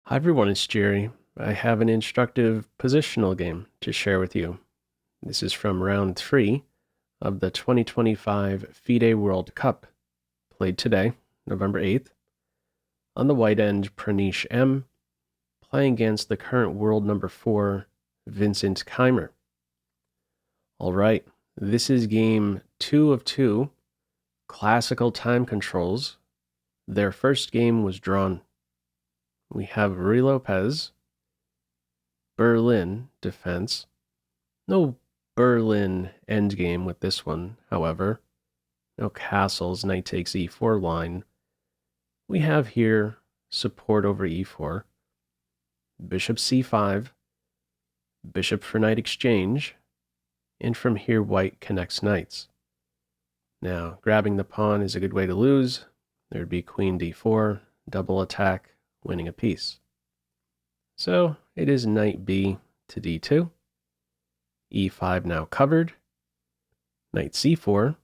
Hi everyone, it's Jerry. I have an instructive positional game to share with you. This is from round 3 of the 2025 FIDE World Cup, played today, November 8th, on the white end Pranesh M, playing against the current world number 4, Vincent Keymer. Alright, this is game 2 of 2, classical time controls. Their first game was drawn. We have Ruy Lopez, Berlin defense. No Berlin endgame with this one, however. No castles, knight takes e4 line. We have here support over e4. Bishop c5, bishop for knight exchange, and from here white connects knights. Now, grabbing the pawn is a good way to lose. There'd be queen d4, double attack, winning a piece. So it is knight b to d2, e5 now covered, knight c4,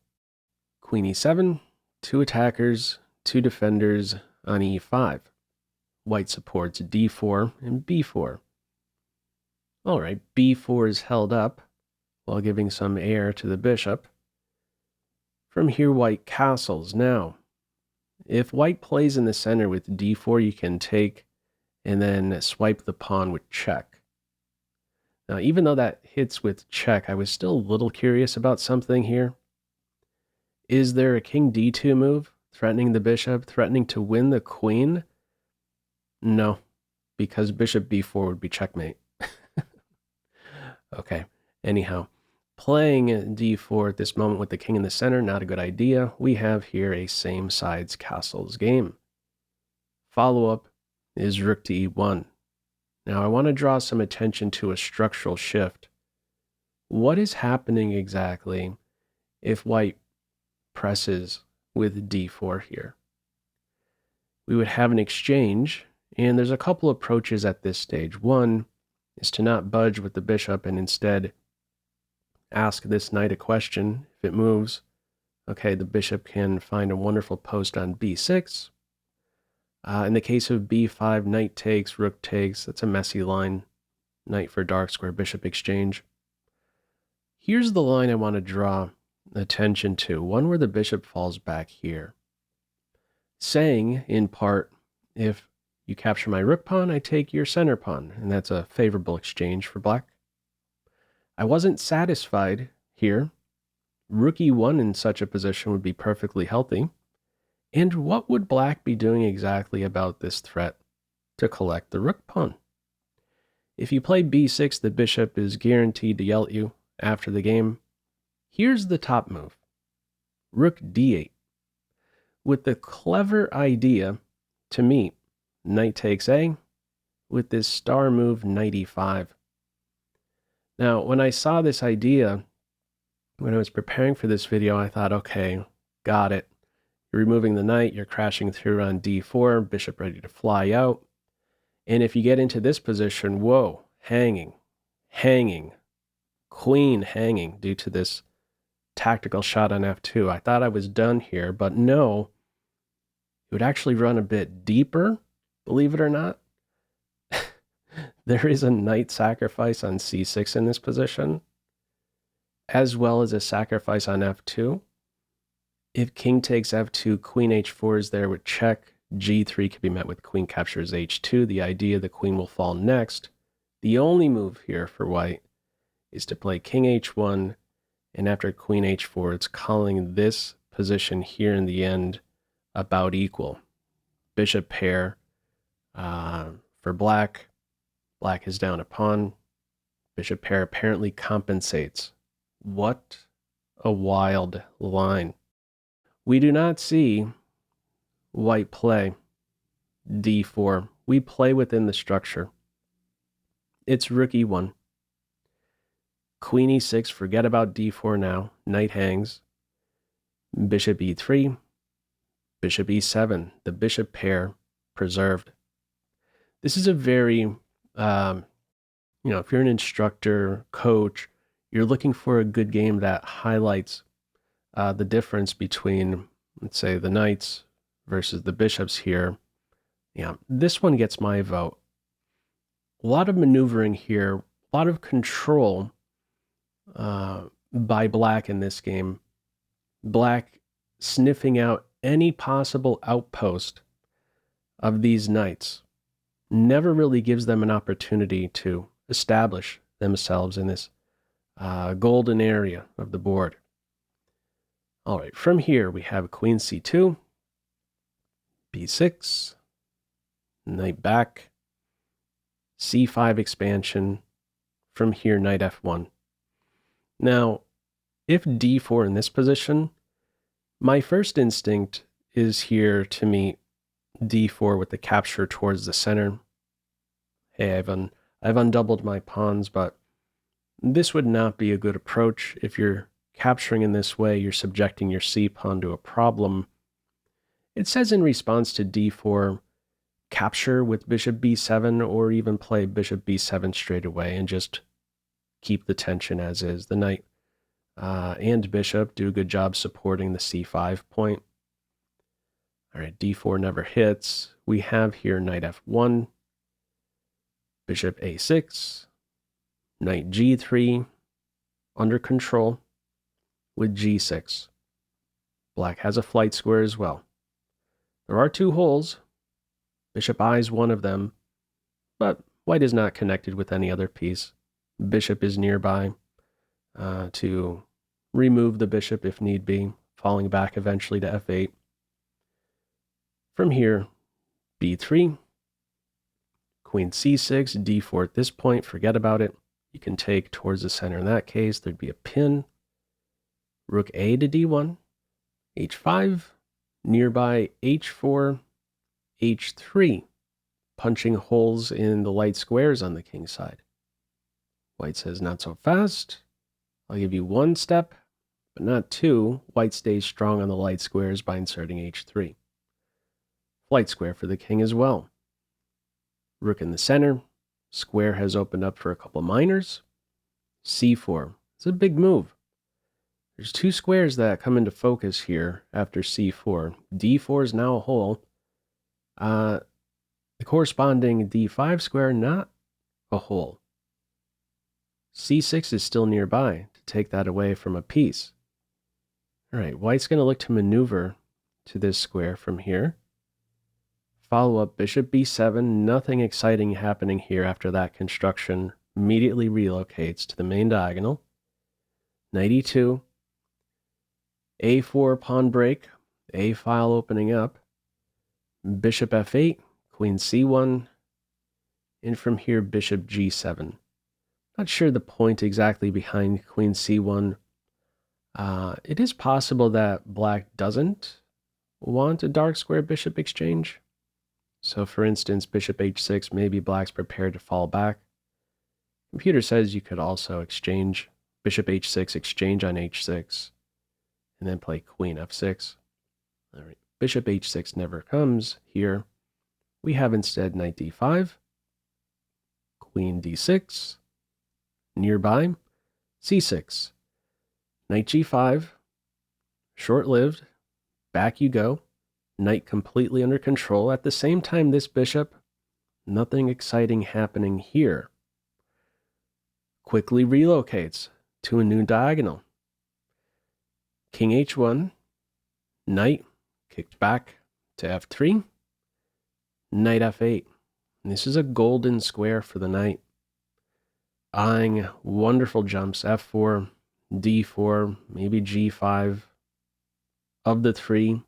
queen e7, two attackers, two defenders on e5. White supports d4 and b4. All right, b4 is held up while giving some air to the bishop. From here, white castles. Now, if white plays in the center with d4, you can take and then swipe the pawn with check. Now, even though that hits with check, I was still a little curious about something here. Is there a king d2 move, threatening the bishop, threatening to win the queen? No, because bishop b4 would be checkmate. Okay, anyhow, playing d4 at this moment with the king in the center, not a good idea. We have here a same sides castles game. Follow-up is rook to e1. Now I want to draw some attention to a structural shift. What is happening exactly if white presses with d4 here? We would have an exchange, and there's a couple approaches at this stage. One is to not budge with the bishop and instead ask this knight a question. If it moves, okay, the bishop can find a wonderful post on b6. In the case of b5, knight takes, rook takes. That's a messy line. Knight for dark square, bishop exchange. Here's the line I want to draw attention to, one where the bishop falls back here, saying, in part, if you capture my rook pawn, I take your center pawn, and that's a favorable exchange for black. I wasn't satisfied here. Rook e1 in such a position would be perfectly healthy. And what would black be doing exactly about this threat to collect the rook pawn? If you play b6, the bishop is guaranteed to yell at you after the game. Here's the top move. Rook d8. With the clever idea to meet knight takes a with this star move knight e5. Now, when I saw this idea, when I was preparing for this video, I thought, okay, got it. You're removing the knight, you're crashing through on d4, bishop ready to fly out. And if you get into this position, whoa, hanging, queen hanging due to this tactical shot on f2. I thought I was done here, but no, it would actually run a bit deeper, believe it or not. There is a knight sacrifice on c6 in this position, as well as a sacrifice on f2. If king takes f2, queen h4 is there with check. g3 can be met with queen captures h2. The idea the queen will fall next. The only move here for white is to play king h1, and after queen h4, it's calling this position here in the end about equal. Bishop pair for black. Black is down a pawn. Bishop pair apparently compensates. What a wild line. We do not see white play d4. We play within the structure. It's rook e1. Queen e6, forget about d4 now. Knight hangs. Bishop e3. Bishop e7. The bishop pair preserved. This is a very, if you're an instructor, coach, you're looking for a good game that highlights the difference between, let's say, the knights versus the bishops here. Yeah, this one gets my vote. A lot of maneuvering here, a lot of control by black in this game. Black sniffing out any possible outpost of these knights. Never really gives them an opportunity to establish themselves in this golden area of the board. All right, from here we have queen c2, b6, knight back, c5 expansion, from here knight f1. Now, if d4 in this position, my first instinct is here to meet d4 with the capture towards the center. Hey, I've undoubled my pawns, but this would not be a good approach. If you're capturing in this way, you're subjecting your c pawn to a problem. It says in response to d4, capture with bishop b7, or even play bishop b7 straight away and just keep the tension as is. The knight and bishop do a good job supporting the c5 point. All right, d4 never hits. We have here knight f1, bishop a6, knight g3, under control with g6. Black has a flight square as well. There are two holes. Bishop eyes one of them, but white is not connected with any other piece. Bishop is nearby to remove the bishop if need be, falling back eventually to f8. From here, b3, queen c6, d4 at this point, forget about it. You can take towards the center in that case. There'd be a pin. Rook a to d1, h5, nearby h4, h3, punching holes in the light squares on the king side. White says, not so fast. I'll give you one step, but not two. White stays strong on the light squares by inserting h3. Flight square for the king as well. Rook in the center. Square has opened up for a couple minors. c4. It's a big move. There's two squares that come into focus here after c4. d4 is now a hole. The corresponding d5 square, not a hole. c6 is still nearby to take that away from a piece. All right, white's going to look to maneuver to this square from here. Follow up bishop b7, nothing exciting happening here after that construction. Immediately relocates to the main diagonal. Knight e2, a4 pawn break, a file opening up. Bishop f8, queen c1, and from here bishop g7. Not sure the point exactly behind queen c1. It is possible that black doesn't want a dark square bishop exchange. So for instance, bishop h6, maybe black's prepared to fall back. Computer says you could also exchange bishop h6, exchange on h6, and then play queen f6. All right, bishop h6 never comes here. We have instead knight d5, queen d6, nearby c6, knight g5, short-lived, back you go. Knight completely under control. At the same time, this bishop, nothing exciting happening here. Quickly relocates to a new diagonal. King h1, knight kicked back to f3, knight f8. And this is a golden square for the knight. Eyeing wonderful jumps, f4, d4, maybe g5. Of the three,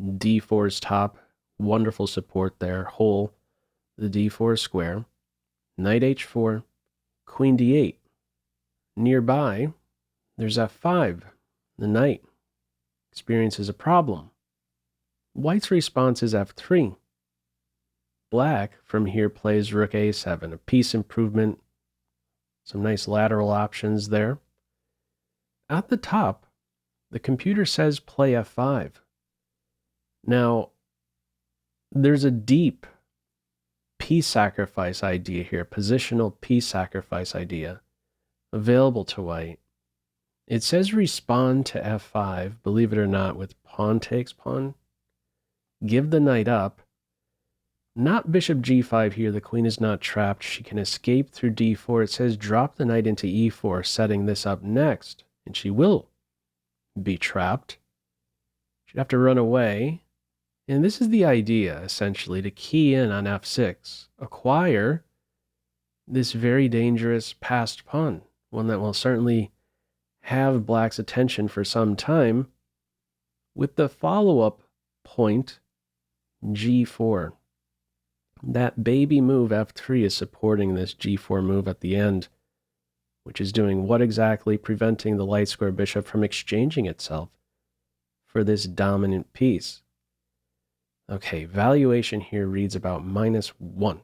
d4's top, wonderful support there, hole, the d4 square, knight h4, queen d8. Nearby, there's f5. The knight experiences a problem. White's response is f3. Black from here plays rook a7, a piece improvement, some nice lateral options there. At the top, the computer says play f5. Now, there's a deep piece sacrifice idea here, positional piece sacrifice idea available to white. It says respond to f5, believe it or not, with pawn takes pawn. Give the knight up. Not bishop g5 here. The queen is not trapped. She can escape through d4. It says drop the knight into e4, setting this up next. And she will be trapped. She'd have to run away. And this is the idea, essentially, to key in on f6. Acquire this very dangerous passed pawn. One that will certainly have black's attention for some time. With the follow-up point, g4. That baby move f3 is supporting this g4 move at the end, which is doing what exactly? Preventing the light square bishop from exchanging itself for this dominant piece. Okay, valuation here reads about -1.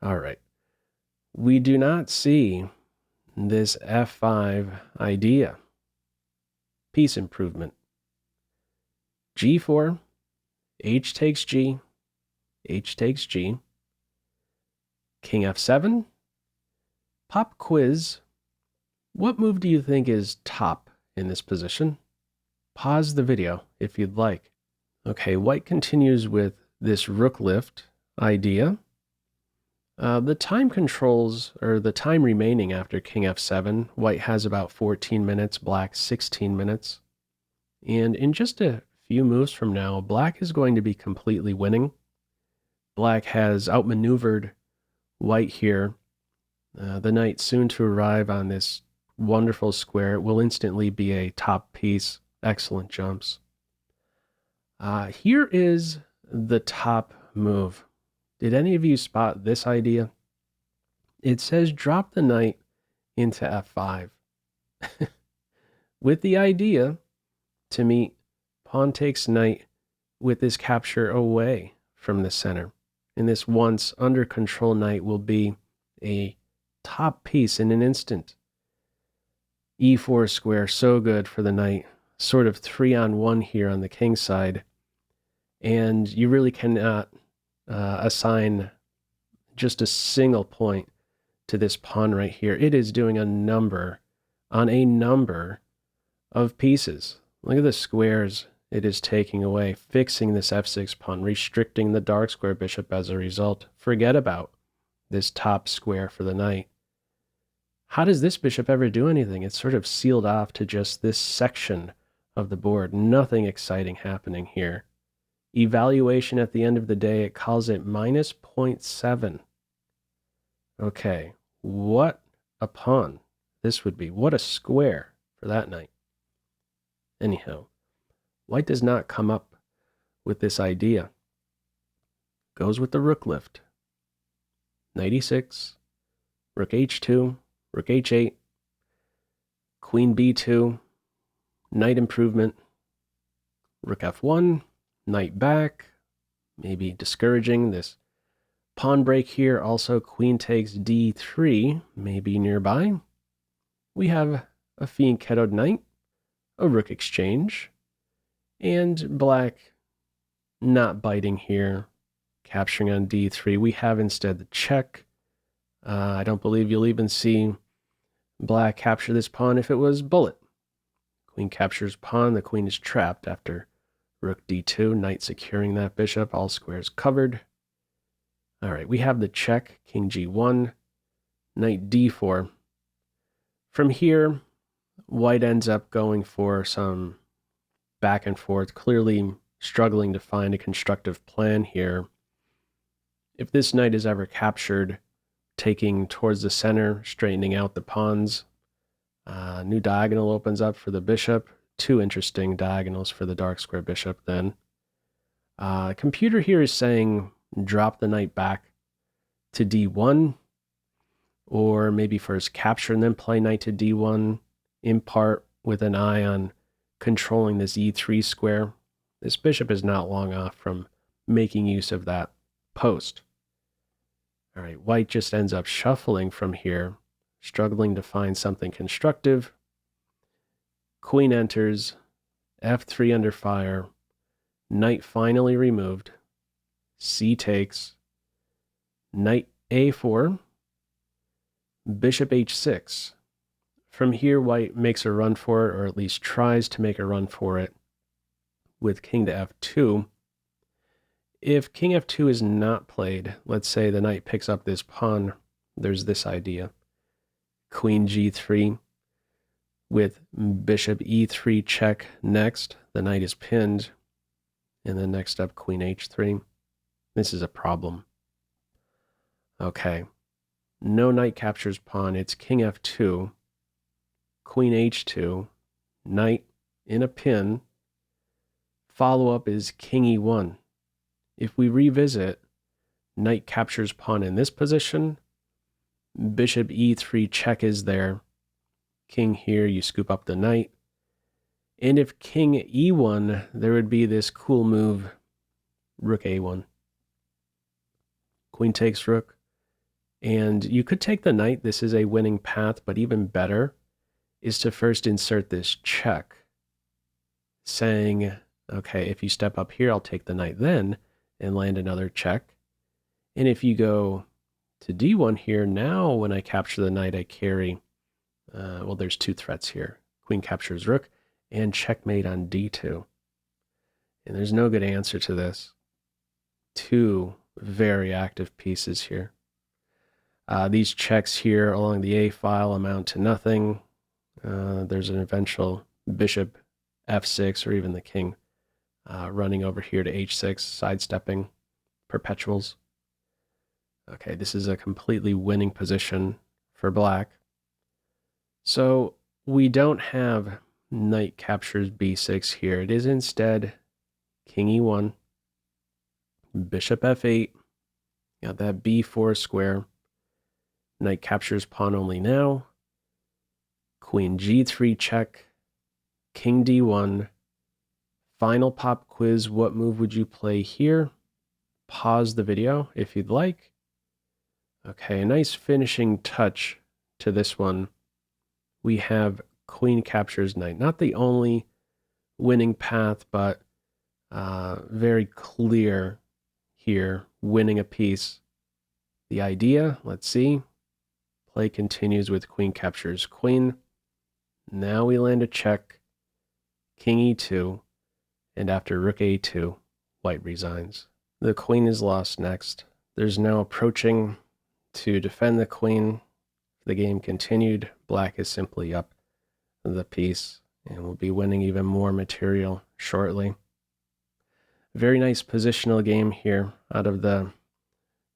All right. We do not see this f5 idea. Piece improvement. g4, h takes g, h takes g, king f7, pop quiz. What move do you think is top in this position? Pause the video if you'd like. Okay, white continues with this rook lift idea. The time controls, or the time remaining after king f7, white has about 14 minutes, black 16 minutes. And in just a few moves from now, black is going to be completely winning. Black has outmaneuvered white here. The knight soon to arrive on this wonderful square. It will instantly be a top piece. Excellent jumps. Here is the top move. Did any of you spot this idea? It says drop the knight into f5. With the idea to meet pawn takes knight with this capture away from the center. And this once under control knight will be a top piece in an instant. e4 square, so good for the knight. Sort of 3-on-1 here on the king side. And you really cannot assign just a single point to this pawn right here. It is doing a number on a number of pieces. Look at the squares it is taking away, fixing this f6 pawn, restricting the dark square bishop as a result. Forget about this top square for the knight. How does this bishop ever do anything? It's sort of sealed off to just this section of the board. Nothing exciting happening here. Evaluation at the end of the day, it calls it -0.7. Okay, what a pawn this would be. What a square for that knight. Anyhow, white does not come up with this idea. Goes with the rook lift. Knight e6, rook h2, rook h8, queen b2, knight improvement, rook f1, knight back, maybe discouraging this pawn break here. Also, queen takes d3, maybe nearby. We have a fianchettoed knight, a rook exchange, and black not biting here, capturing on d3. We have instead the check. I don't believe you'll even see black capture this pawn if it was bullet. Queen captures pawn, the queen is trapped after rook d2, knight securing that bishop, all squares covered. All right, we have the check, king g1, knight d4. From here, white ends up going for some back and forth, clearly struggling to find a constructive plan here. If this knight is ever captured, taking towards the center, straightening out the pawns, new diagonal opens up for the bishop. Two interesting diagonals for the dark square bishop then. Computer here is saying drop the knight back to d1, or maybe first capture and then play knight to d1, in part with an eye on controlling this e3 square. This bishop is not long off from making use of that post. All right, white just ends up shuffling from here, struggling to find something constructive. Queen enters, f3 under fire, knight finally removed, c takes, knight a4, bishop h6. From here, white makes a run for it, or at least tries to make a run for it, with king to f2. if king f2 is not played, let's say the knight picks up this pawn, there's this idea. Queen g3 with bishop e3 check next. The knight is pinned. And then next up, queen h3. This is a problem. Okay. No knight captures pawn. It's king f2, queen h2, knight in a pin. Follow-up is king e1. If we revisit, knight captures pawn in this position. Bishop e3 check is there. King here, you scoop up the knight. And if king e1, there would be this cool move, rook a1. Queen takes rook. And you could take the knight. This is a winning path, but even better is to first insert this check, saying, okay, if you step up here, I'll take the knight then, and land another check. And if you go to d1 here, now when I capture the knight, I carry, well, there's two threats here. Queen captures rook, and checkmate on d2. And there's no good answer to this. Two very active pieces here. These checks here along the a file amount to nothing. There's an eventual bishop f6, or even the king running over here to h6, sidestepping perpetuals. Okay, this is a completely winning position for black. So we don't have knight captures b6 here. It is instead king e1, bishop f8, got that b4 square, knight captures pawn only now, queen g3 check, king d1, final pop quiz, what move would you play here? Pause the video if you'd like. Okay, a nice finishing touch to this one. We have queen captures knight. Not the only winning path, but very clear here, winning a piece. The idea, let's see. Play continues with queen captures queen. Now we land a check, king e2, and after rook a2, white resigns. The queen is lost next. There's now approaching to defend the queen. The game continued. Black is simply up the piece and will be winning even more material shortly. Very nice positional game here out of the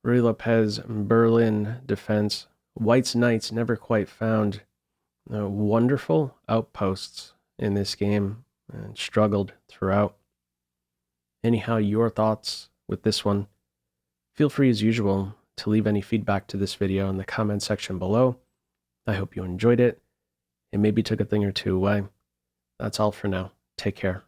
Ruy Lopez Berlin defense. White's knights never quite found wonderful outposts in this game and struggled throughout. Anyhow, your thoughts with this one? Feel free as usual to leave any feedback to this video in the comment section below. I hope you enjoyed it and maybe took a thing or two away. That's all for now. Take care.